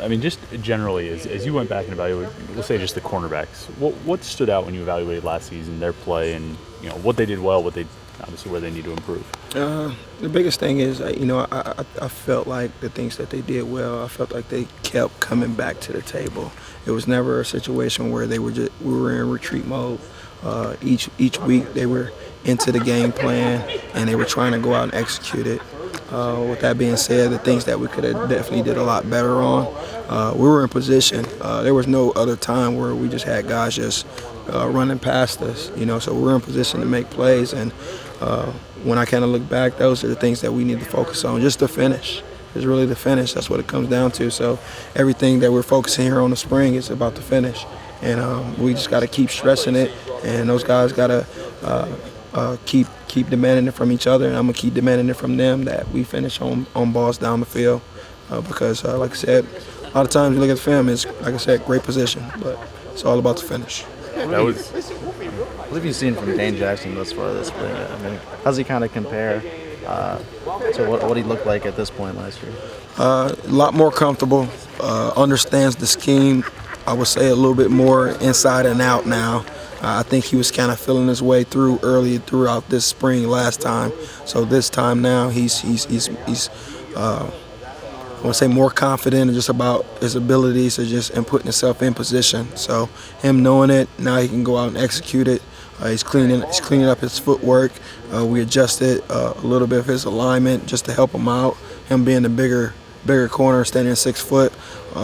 I mean, just generally, as you went back and evaluated, we'll say just the cornerbacks, what stood out when you evaluated last season, their play, and what they did well, what they obviously where they need to improve? The biggest thing is, I felt like the things that they did well, I felt like they kept coming back to the table. It was never a situation where we were in retreat mode. Each week they were into the game plan and they were trying to go out and execute it. With that being said, the things that we could have definitely did a lot better on, we were in position. There was no other time where we just had guys just running past us, so we were in position to make plays. And when I kind of look back, those are the things that we need to focus on, just the finish. It's really the finish. That's what it comes down to. So everything that we're focusing here on the spring is about the finish. And we just got to keep stressing it, and those guys got to keep demanding it from each other, and I'm going to keep demanding it from them that we finish on balls down the field because, like I said, a lot of times you look at the film, it's, like I said, great position, but it's all about the finish. What have you seen from Dane Jackson thus far this spring? I mean, how does he kind of compare to what he looked like at this point last year? A lot more comfortable, understands the scheme. I would say a little bit more inside and out now. I think he was kind of feeling his way throughout this spring last time. So this time now he's I want to say more confident just about his abilities and putting himself in position. So him knowing it, now he can go out and execute it. He's cleaning up his footwork. We adjusted a little bit of his alignment just to help him out. Him being the bigger corner, standing 6 foot,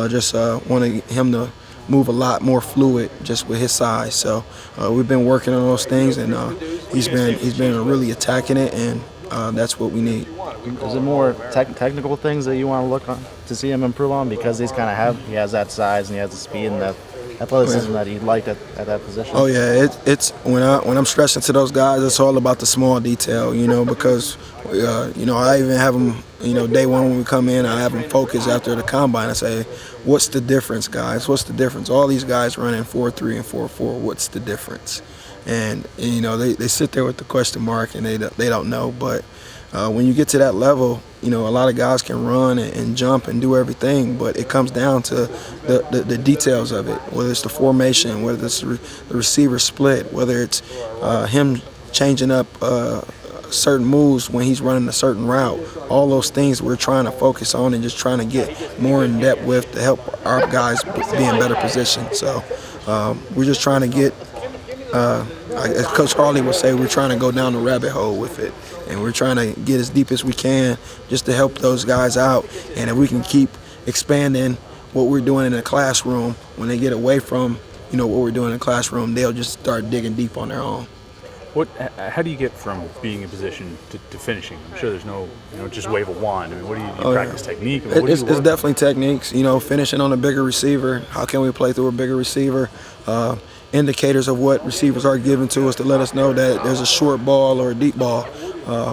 just wanted him to move a lot more fluid just with his size. So we've been working on those things, and he's been really attacking it, and that's what we need. Is it more technical things that you want to look on to see him improve on, because he has that size and he has the speed and the athleticism that he liked at that position? Oh yeah, it's when I'm stressing to those guys, it's all about the small detail, because I even have them, day one when we come in, I have them focus after the combine. I say, what's the difference, guys? What's the difference? All these guys running 4.3 and 4.4. What's the difference? And they sit there with the question mark and they don't know. But when you get to that level, a lot of guys can run and jump and do everything, but it comes down to the details of it, whether it's the formation, whether it's the receiver split, whether it's him changing up certain moves when he's running a certain route. All those things we're trying to focus on and just trying to get more in depth with to help our guys be in better position. So we're just trying to get, as Coach Harley would say, we're trying to go down the rabbit hole with it. And we're trying to get as deep as we can just to help those guys out. And if we can keep expanding what we're doing in the classroom, when they get away from what we're doing in the classroom, they'll just start digging deep on their own. How do you get from being in position to finishing? I'm sure there's no, just wave a wand. I mean, what do you practice technique? I mean, it's definitely techniques. Finishing on a bigger receiver. How can we play through a bigger receiver? Indicators of what receivers are given to us to let us know that there's a short ball or a deep ball.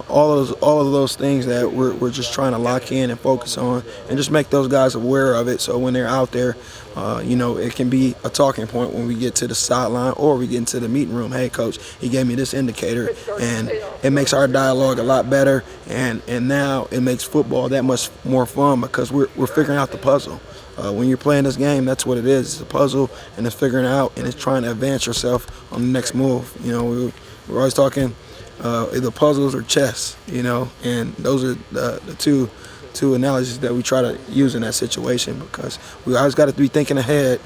All of those things that we're just trying to lock in and focus on, and just make those guys aware of it. So when they're out there, it can be a talking point when we get to the sideline or we get into the meeting room. Hey, coach, he gave me this indicator, and it makes our dialogue a lot better. And now it makes football that much more fun because we're figuring out the puzzle. When you're playing this game, that's what it is. It's a puzzle, and it's figuring out, and it's trying to advance yourself on the next move. We're always talking either puzzles or chess, and those are the two analogies that we try to use in that situation, because we always got to be thinking ahead.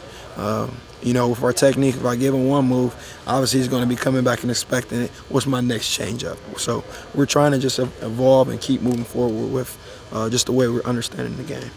With our technique, if I give him one move, obviously he's going to be coming back and expecting it. What's my next change up? So we're trying to just evolve and keep moving forward with just the way we're understanding the game.